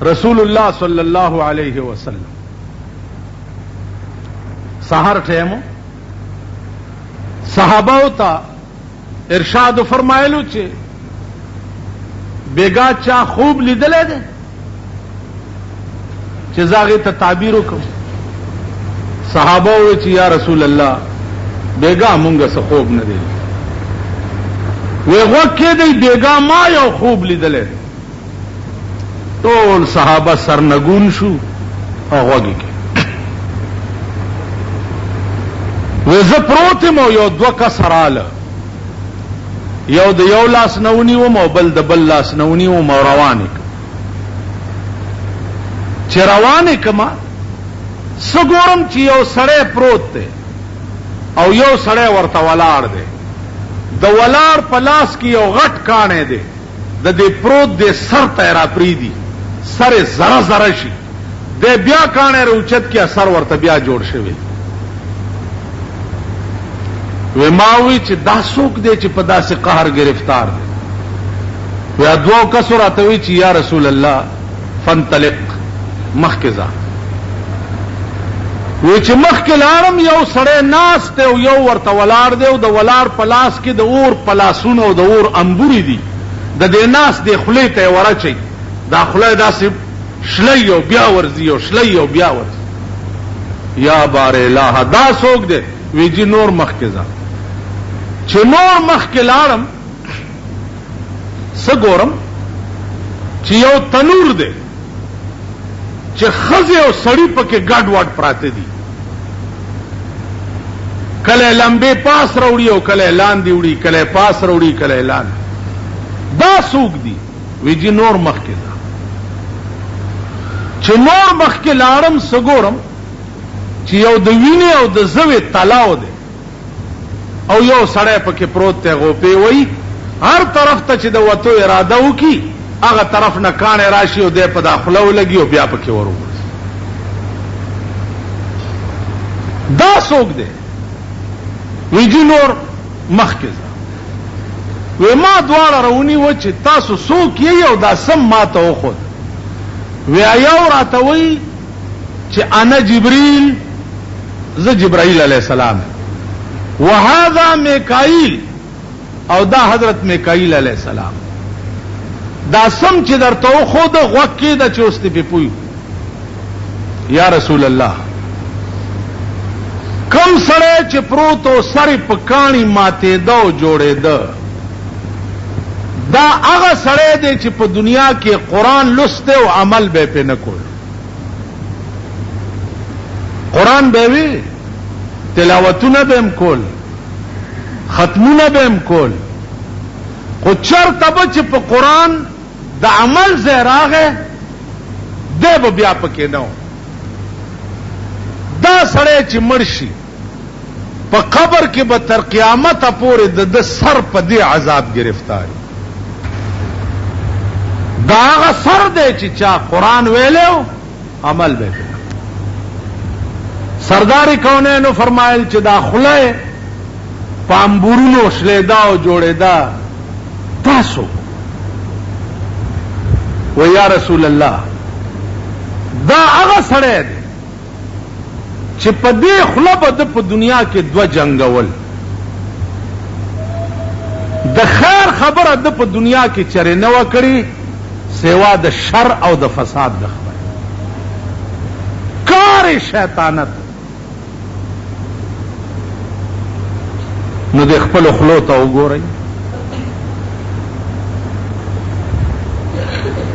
रसूलुल्लाह सल्लल्लाहु अलैहि वसल्लम सहर टेमो सहाबाओ ता इरशाद फरमायलु चे बेगा चा खूब लिदले दे चे जागे ता ताबीर हुकम सहाबाओ चे या रसूल अल्लाह बेगा मुंगा से खूब न दे वे वक्के दे बेगा मा यो खूब लिदले दे टोल सहाबा सरनगून शू और वगी के वे ज प्रोतिमो यो द्व कसराल यौ द यौ लास नवनी वो बल द बल लास नवनी वो रवानिक चे रवानिक मा सगोरम ची यौ सड़े प्रोत थे और यौ सड़े वर्ता वलाड़ दे द वलाड़ पलास की यौ गट काने दे द दे प्रोत दे सर तैरा प्रीदी सरे जरा जरा शी दे ब्या काने रे उचत किया सर वर्ता ब्या जोड़ शेवे वे मावी च दासोक दे च पदा से कहर गिरफ्तार दे वे अदवो कसुर आतवी च या रसूल अल्लाह फंतलिक मख के जा वे च मख के लारम यौ सड़े नास ते यौ वर्ता वलार दे द वलार पलास की द और पलासुनो द और अंबुरी दी द दे नास दे खुले ते वरा ची दा खुले दा से शलैयो ब्या वर्जियो शलैयो ब्या वर्जी या बारे लाहा दासोक दे वे जी नोर मख के जा नोर मख के लाड़म सगोरम चियो तनूर दे चे खजे और सड़ी पके गाड वाट प्राते दी कले लंबे पास रौड़ी हो कले लान दी उड़ी कले पास रौड़ी कले लान दा सूख दी विजी नोर मख के जा चे नोर मख के लाड़म सगोरम चियो दवीने और दजवे तलाव दे और यो सड़े पके प्रोत ते गोपे वही हर तरफ तच द वतो इरादा की अगर तरफ न काने राशि दे पदा खुलव लगी हो ब्या पके वरू दा सोक दे विजी नोर मख के जा वे मां द्वारा रऊनी वो तासु सोक ये यो दा सम माता हो खुद वे आया राता वही चे अना जिब्रील ज जिब्राइल अलैहिस्सलाम वहादा मेकाइल और दा हजरत मेकाइल अलैहिस्सलाम दा सम चिदर तो खुद वक्की दा चोस्ती पे पुई या रसूल अल्लाह कम सड़े चिपरो तो सरी पकानी माते दो जोड़े द दा अग सड़े दे चिप दुनिया के कुरान लुस्ते व अमल बे पे न कोल कुरान बेवी तिलावतुना बेम कोल खत्मुना बेम कोल कुचर तब चिप कुरान द अमल से रागे देव व्यापके नौ दा सड़े चिमड़शी प खबर के बतर क्यामत अपोरे द सर पदे आजाब गिरफ्तारी दाग सर दे चिचा कुरान वेले हो अमल बेटे सरदारी कौने नो फरमायल चिदा खुले पाम्बुरुनो श्लेदाओ जोड़ेदा तासो वो या रसूल अल्लाह दा अग सड़े दे चिपदे खुलब दप दुनिया के द्व जंगवल द खैर खबर अदप दुनिया की चरे नवा करी सेवा द शर और द फसाद द खबर कार शैतानत न देख पल खलोता उगो रही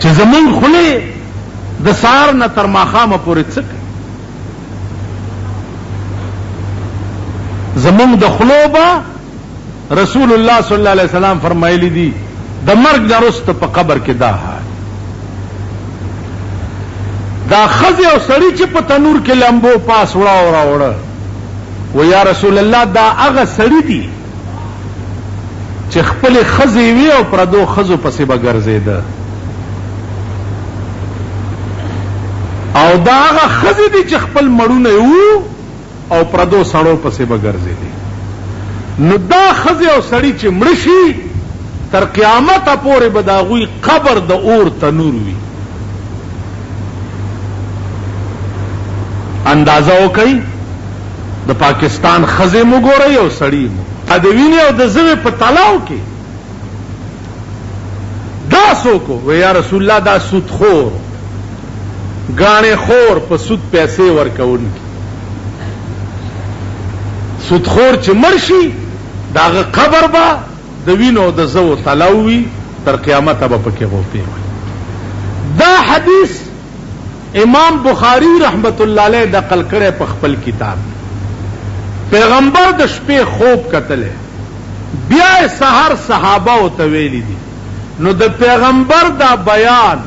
च जमीन खुले द सार न तरमाखा पूरे चक जमुंग दखलोबा रसूलुल्लाह सल्लल्लाहु अलैहि वसल्लम फरमाइली दी द मर्ग दरुस्त प कब्र के दा दा खजे और सड़ी चिप तनूर के लंबो पास उड़ा उड़ा उड़ा वो या रसूल अल्लाह दा अग सड़ी दी चिखपले खजे वी और प्रदो खजो पसे बगरजे द और दा अग खजे दी चिखपल मड़ू ने और प्रदो सड़ो पसे बगरजे दी नुदा खजे और सड़ी चिमड़शी तर क्यामत अपोरे बदागुई खबर द और तनूर हुई اندازه وکړئ د پاکستان ښځې مو ګورئ او سړي مو د وینې او د زوی په تلاو کې دا څوک و یا رسول الله دا سودخور ګاڼې خور په سود پیسې ورکوونکي سودخور چې مړ شي د هغه قبر به د وینو او د زوو تلاو وي تر قیامته به پکې غوپې وي دا حدیث امام بخاری رحمت الله علیه نقل کړی په خپل کتاب پیغمبر د شپې خوب کتلی بیا سحر صحابه او ته ویلي دي نو د پیغمبر دا بیان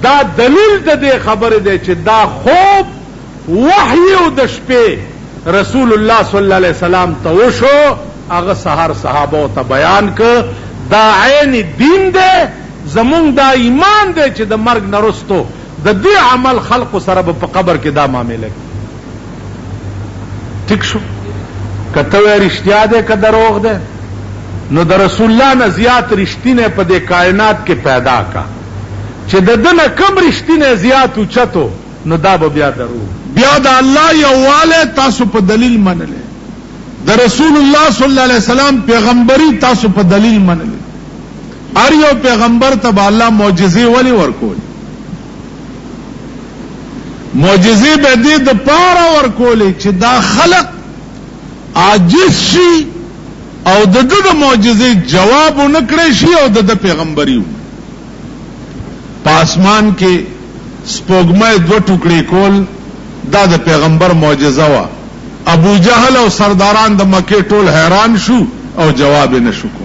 دا دلیل د دې خبره دی چې دا خوب وحی او د شپې رسول الله صلی الله علیه وسلم ته وشو هغه سحر صحابه او ته بیان ک دا عین دین دی زمونږ دا ایمان دی چې د مرګ نه وروسته د دې عمل خلق سره په قبر کې دا معامله ټیک شو کته رښتیا ده که دروغ ده نو د رسول الله نه زیات رښتینه په دې کائنات کې پیدا کا چې د دنه کم رښتینه زیات اوچتو نو دا به بیا دروغ بیا د الله یوواله تاسو په دلیل منلې د رسول الله صلی الله علیه وسلم پیغمبري تاسو په دلیل منلې هر یو پیغمبر ته الله معجزې ولی ورکول معجزې به دې د پاره ورکولې چې دا خلق عاجز شي او د دې معجزې جواب ونکړي شي او د پیغمبري پاسمان کې سپوږمۍ دوه ټوکړي کول دا د پیغمبر معجزه وا ابو جهل او سرداران د مکه ټول حیران شو او جواب یې نشو کو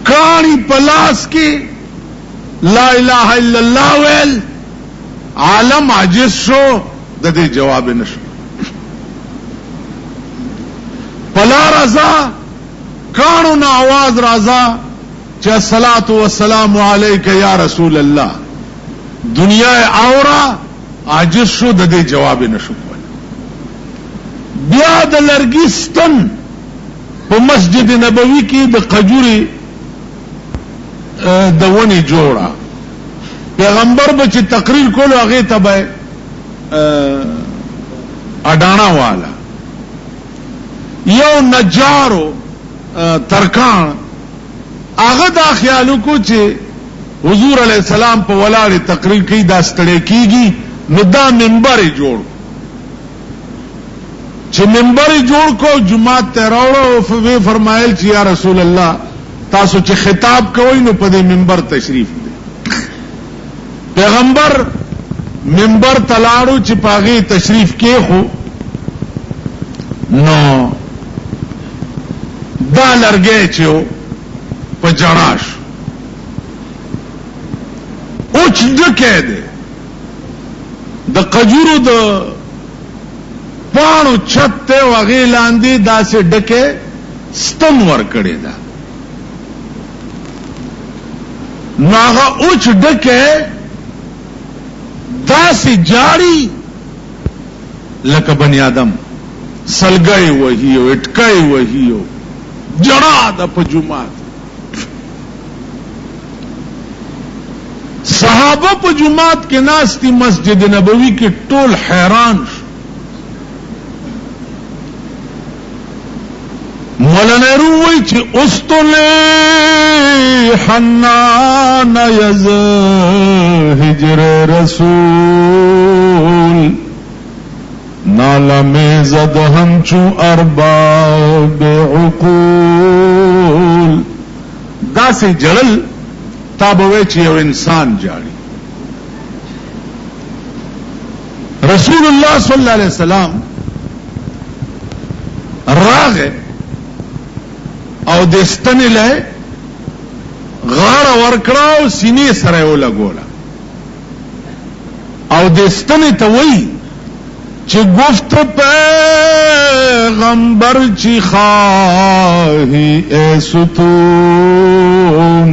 کانی پلاس کې لا اله الا الله ویل عالم عاجز شو د دې جواب نشو پلا رضا کانو نا आवाज رضا چې الصلاۃ والسلام علیک یا رسول الله دنیا اورا عاجز شو د دې جواب نشو بیا د لرګي ستن په مسجد نبوي کې د قجوري د ونی جوړه پیغمبر به چې تقریر کولو هغه ته به اډانا والا یو نجارو ترکان هغه دا خیالو کو چې حضور علیہ السلام په ولاړ تقریر کوي دا ستړی کیږي نو دا منبر جوړ چې منبر جوړ کو جمعه ته راوړو او فرمایل چې یا رسول الله تاسو چې خطاب کوئ نو په دې منبر تشریف دی پیغمبر منبر تلاړو چې پاغي تشریف کې خو نو دا لرګي چې په جړاش اوچ دکې ده د قجورو د پانو چته وغه لاندې داسې ډکه ستن ور کړی دا ناغه اوچ ډکه داسې جاړي لکه بنی آدم سلګي وهیو اٹکای وهیو جڑا د پجومات صحابه په جمعات کې ناشتي مسجد نبوي کې ټول حیران شو مولانا روي چې استله حنان یز هجر رسول نالم زد همچو ارباب عقول دا سي جړل تابوي چې یو انسان جاړي رسول الله صلی الله علیه وسلم راغه او دستنی له غاړه ورکړاو سینې سره ولګولا او دستنی ته وای چې گفت پیغمبر چی خواهی اے ستون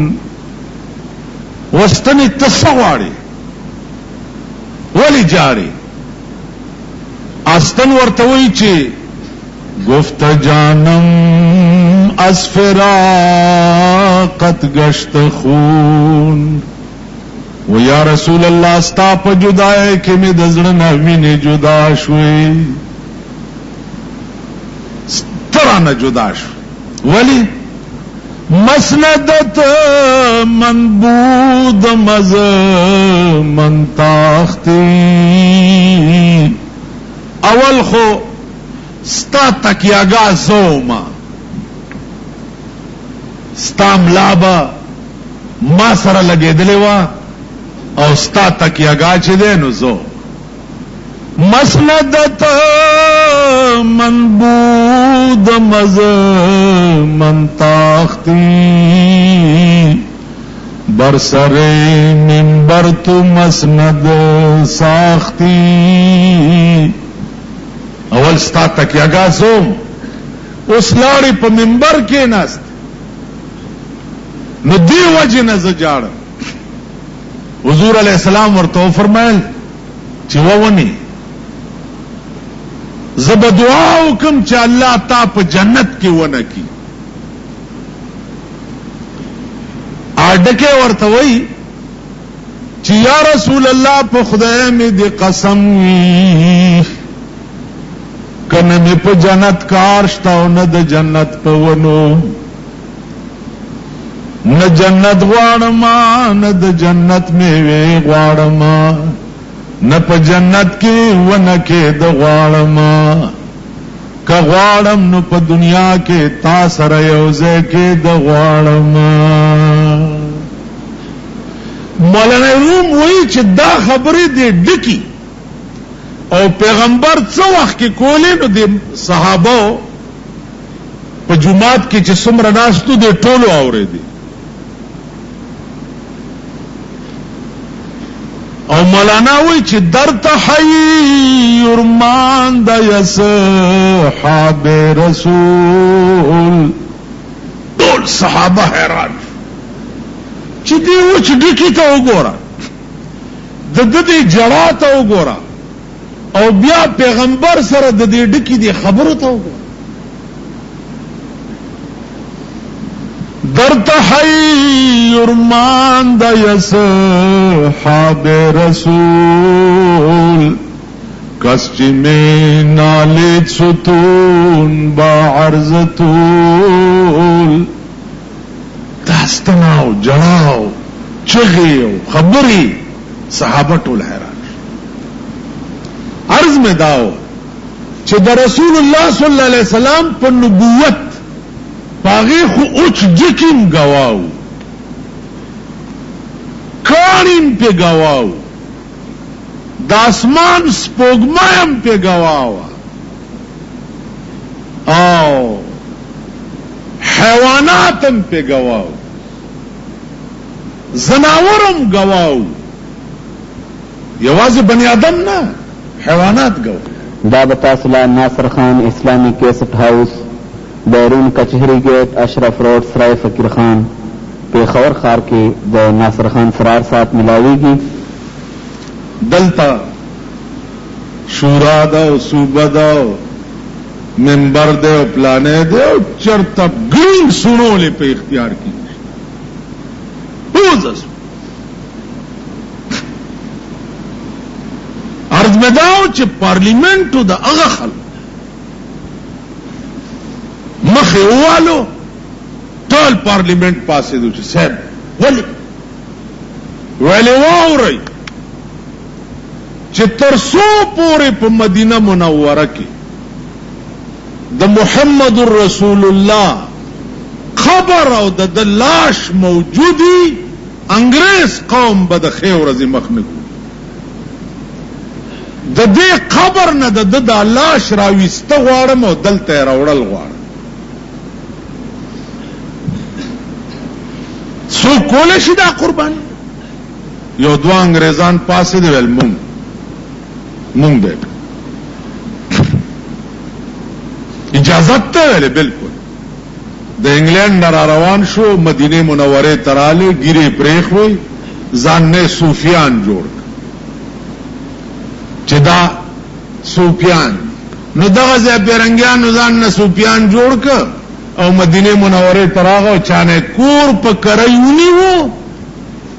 وستنی تسواړي ولی جاری استن ورته وای چې گفت جانم از فراقت گشت خون و یا رسول الله ستا په جدای کې مې د زړه نه وینې جدا شوې سترانه جدا شو ولی مسندت منبود مز من تاختی اول خو ستا تکیاگا زوما ستا ملابا ما سره لګېدلې وه او ستا تکیاگا چې دی نو زو مسندت منبود مز من تاختی برسر منبر تو مسند ساختی اول ستا تکیاگا زوم اوس لاړې په منبر کې ناست نو دی وجه نه زه جاړم حضور علیہ السلام ورته فرمایل چې وونی زب دعا وکم چې الله تا په جنت کې ونه کی اډکه ورته وای چې یا رسول الله په خدای مې دې قسم وي کنه مې په جنت کار شته او نه د جنت په ونو نه جنت غواړم نه د جنت میوه غواړم نه په جنت کې ونه کې د غواړم که غواړم نو په دنیا کې تا سره یو ځای کې د غواړم مولانا روم وایي چې دا خبرې دې ډکی او پیغمبر څه وخت کې کولې نو د صحابه په جمعات کې چې څومره ناستو دې ټولو اورېدي او مولانا وی چې درته حی ارمان د اصحاب رسول ټول صحابه حیران چې دی و چې ډکی ته وګوره د دې جړا ته وګوره او بیا پیغمبر سره د دې ډکی دی خبرو ته وګوره درته حی ارمان د اصحاب رسول کس چې مې نالید ستون با عرضتول داستناو جړاو چغې او خبرې صحابه ټول حیران عرض مې داو چې د رسول الله صلی الله علیه وسلم په نبوت پاغی خو اوچ جکیم گواو کاریم پہ گواو داسمان سپوگمایم پہ گواو او حیواناتم پہ گواو زناورم گواو یواز بنی آدم نا حیوانات گواو دا بتاسلا ناصر خان اسلامی کیسٹ ہاؤس بیرون کچہری گیٹ اشرف روڈ سرائے فقیر خان پیښور ښار کې د ناصر خان فرار سات ملاویږي دلتا شورا دا او صوبه دا منبر دے او پلانے دے او چرتا گرین سنو لے پہ اختیار کی بوزس عرض میں داو چې پارلیمنٹو دا اغا خلق مخه والو ټول پارلیمنت پاسې دوی چې صاحب ولی واوري چې تر څو پورې په مدینه منوره کې د محمد رسول الله خبر او د لاش موجودي انګريز قوم به د خیر ورځې مخ نه کوي د دې خبر نه د لاش راويسته غواړم او دلته راوړل غواړم سو کولې شي دا قربان یو دوه انګريزان پاسې دی ول مونږ به اجازه ته ویلې بالکل د انګلند را روان شو مدینه منوره تراله ګيري پرېخ وي ځان نه صوفیان جوړ چې دا صوفیان نو دغه ځای بیرنګیان ځان نه صوفیان جوړ ک او مدینه منوره تراغه چانه کور په کرایونی وو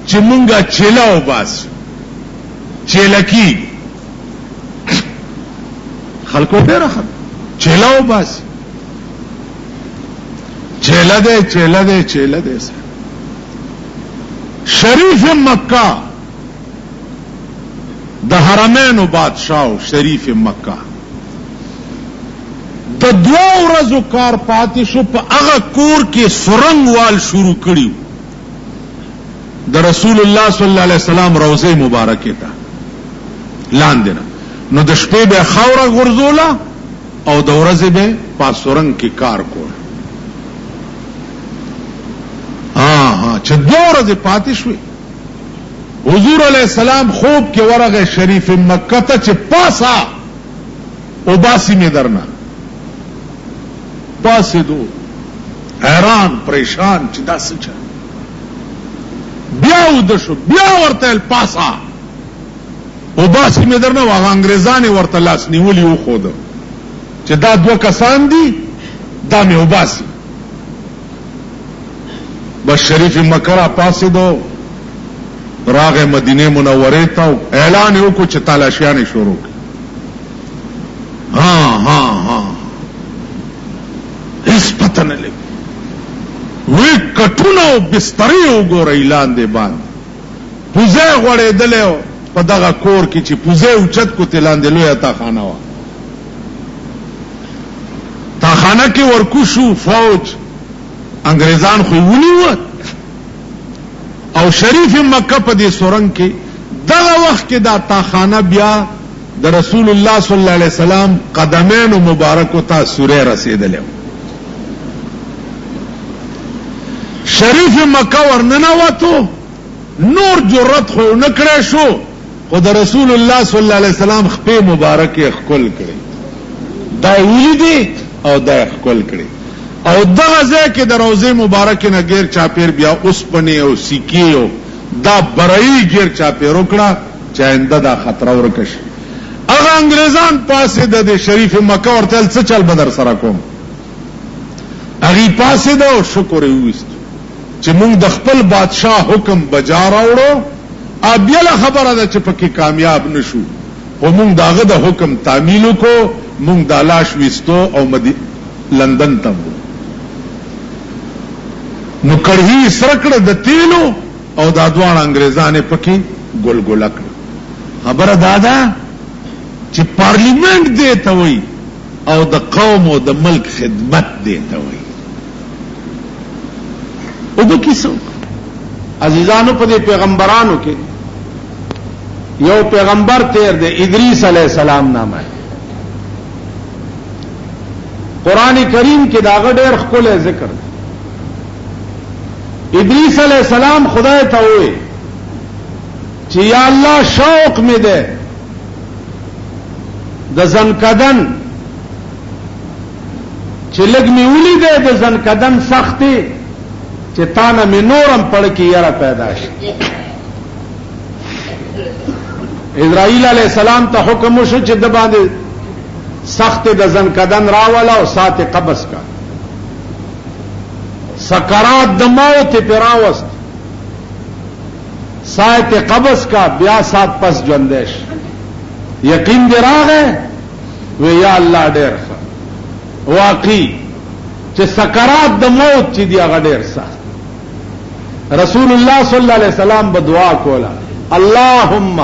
چې مونږه چیله وباسو چیلکی خلکو ډېره چیله وباسي چیله دی شریف مکہ د حرمینو بادشاہ شریف مکہ د 2 ورځو کار پاتې شو په هغه کور کې سرنګ وال شروع کړیو د رسول الله صلی الله علیه وسلم روضه مبارکه ته لاندې نو د شپې به خوره غرزوله او د ورځې به په سرنګ کې کار کول چې 2 ورځې پاتې شوې حضور علیہ السلام خوب کې ورغه شریف مکہ ته چې پاسا او باسی می درنا پاسې دو حیران پریشان چې دا څه چا بیا ود شو بیا ورته پاسا او باسی می درنا واغ انګريزان ورته لاس نیولې و خو ده چې دا 2 کسان دي دا می وباسي بس شریف مکہ را پاسې دو راغ مدینه منوره ته اعلان وکړو چې تلاشیانه شروع کړي ها هیڅ پته نه لګي وی کټونه او بسترې وګورئ لاندې باندې پوزه غوړېدلې په دغه کور کې چې پوزه اوچت کو تلاندې لوی تا خانه وا تا خانه کې ورکو شو فوج انګريزان خو ونیو او شریف مکہ په دې سورنګ کې دغه وخت کې دا تاخانه بیا د رسول الله صلی الله علیه وسلم قدمین مبارک ته سوره رسیدلې شریف مکہ ورننه وته نور جرأت خو نکړې شو خو د رسول الله صلی الله علیه وسلم خپې مبارک خپل کړي دا ویلي او دا خپل کړي او دغه ځای کې د روضه مبارک نه غیر چاپیر بیا اوسپنې او سکیو دا برئی غیر چاپیر وکړه چې آینده دا خطر ورکش هغه انګريزان پاسې د شریف مکہ ورته څه چل بدر سره کوم هغه پاسې د شکر وست چې موږ د خپل بادشاہ حکم بجا راوړو ابیل خبره ده چې پکې کامیاب نشو او موږ داغه د حکم تعمیل کو موږ د لاش وستو او لندن ته نو کړهی سرکړه د تیلو او دا دوان انګريزانه پکې ګلګل کړ خبره دادا چې پارلیمنت دی ته وای او د قوم او د ملک خدمت دی ته وای او به کیسو عزیزانو په دې پیغمبرانو کې یو پیغمبر تیر دی ادریس علیہ السلام نامه قران کریم کې داغه ډېر خپل ذکر دی ادریس علیہ السلام خدای ته وې چې یا الله شوق می ده د زنکدن چې لګ می ولي ده د زنکدن سختي چې تانه می نورم پړ کې یاره پیدا شي اسرائیل علیہ السلام ته حکم وشو چې د باندې سخت د زنکدن راولا او سات قبض کا سکرات د موت پراوست سات قبض کا بیا سات پس ژوندش یقین دی راغه و یا الله ډېر واقعي چې سکرات د موت چې دی هغه ډېر سخت رسول الله صلی الله علیه وسلم بدعا کولا اللهم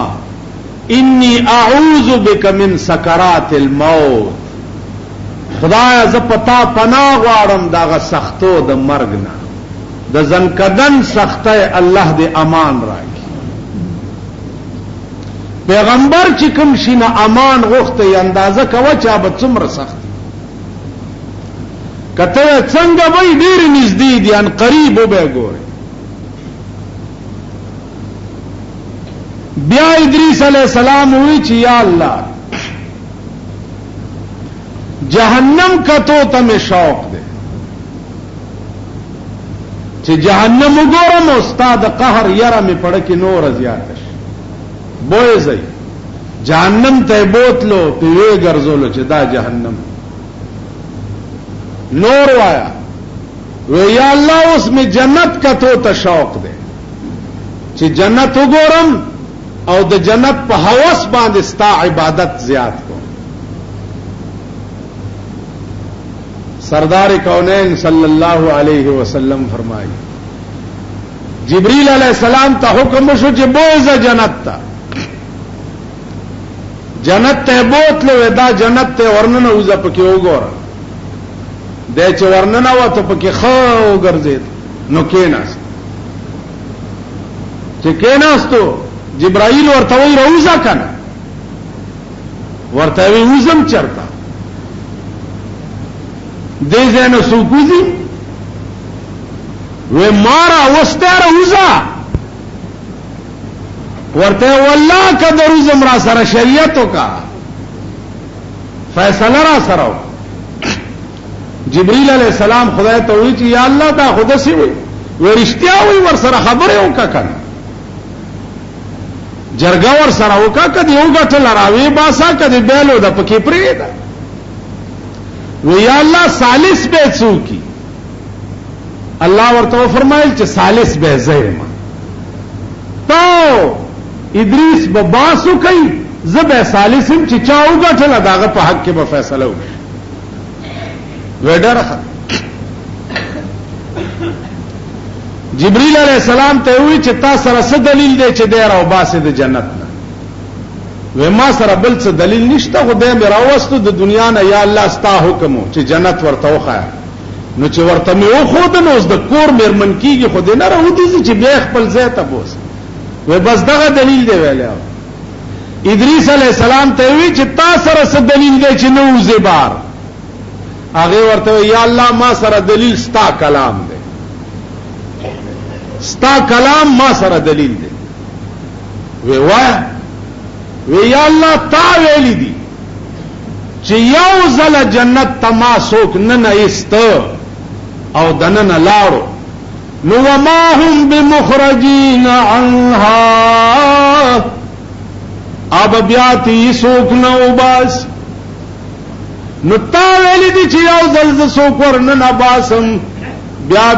انی اعوذ بک من سکرات الموت خدایا ز پتا پناه غواړم داغه سختو د مرګ نه د زنکدن سخته الله دې امان راکړي پیغمبر چې کوم شینه امان غوښته اندازه کوي چې به څومره سخت کته څنګه وای ډیر نږدې دي ان قریب به ګوري بیا ادریس علیہ السلام وی چې یا الله جہنم کا تو تمہیں شوق دے چې جہنم وګورم استاد قهر یره می پړ کې نور زیاتش بوې زئی جہنم ته بوتلو پیوې ګرځولو چې دا جہنم نور وایا و یا الله اوس می جنت کا تو ته شوق دے چې جنت وګورم او د جنت په هوس باندې ستا عبادت زیات کو. سردار کونین صلی اللہ علیہ وسلم فرمائی جبریل علیہ السلام تا حکم شو چې بوزه جنت تا جنت ته بوتلو دا جنت ته ورننه وزه پکې وګوره د چې ورننه وته پکې خو ګرځید نو کېناست چې کېناستو جبرائیل ورته وی روزه کنه ورته وی وزم چرتا دې زنه سوکوزي و مارا وستر روزه ورته والله کده روزم را سره شریعتو کا فیصله را سره جبريل علیہ السلام خدای ته وی چې یا الله دا خدا سی وی ورشتیا وی ور سره خبره وکړه کنه جرګه ور سره وکړه کدی یو غټل راوي باسا کدی بیلو د پکې پریدا وی یا الله ثالث به څوکي الله ورته فرمایل چې ثالث به زېما تو ادریس به باسو کوي زبه ثالثم چې چا وګټل داغه په حق کې به فیصله وکړي وډر جبريل علیہ السلام ته وی چې تا سره څه دلیل دی چې دی راو باسه د جنت نه و ما سره بل څه دلیل نشته خو دې مې راوستو د دنیا نه یا الله ستا حکم چې جنت ورته وخایا نو چې ورته مې وخود نو د کور مېرمن کیږي خو دې نه راوځي چې به خپل ځای ته بوس و بس دغه دلیل دی ویلې ادریس علیہ السلام ته وی چې تا سره څه دلیل دی چې نو زبار هغه ورته یا الله ما سره دلیل ستا کلام دی ستا کلام ما سره دلیل دی وی یا الله تا ویلی دی چې یو ځل جنت تما سوک نه ایست او دنه لاړو نو وما هم بمخرجین عنها اب بیاتی سوک نو باس نو تا ویلی دی چې یو ځل ز سوک ورنه باسم بیا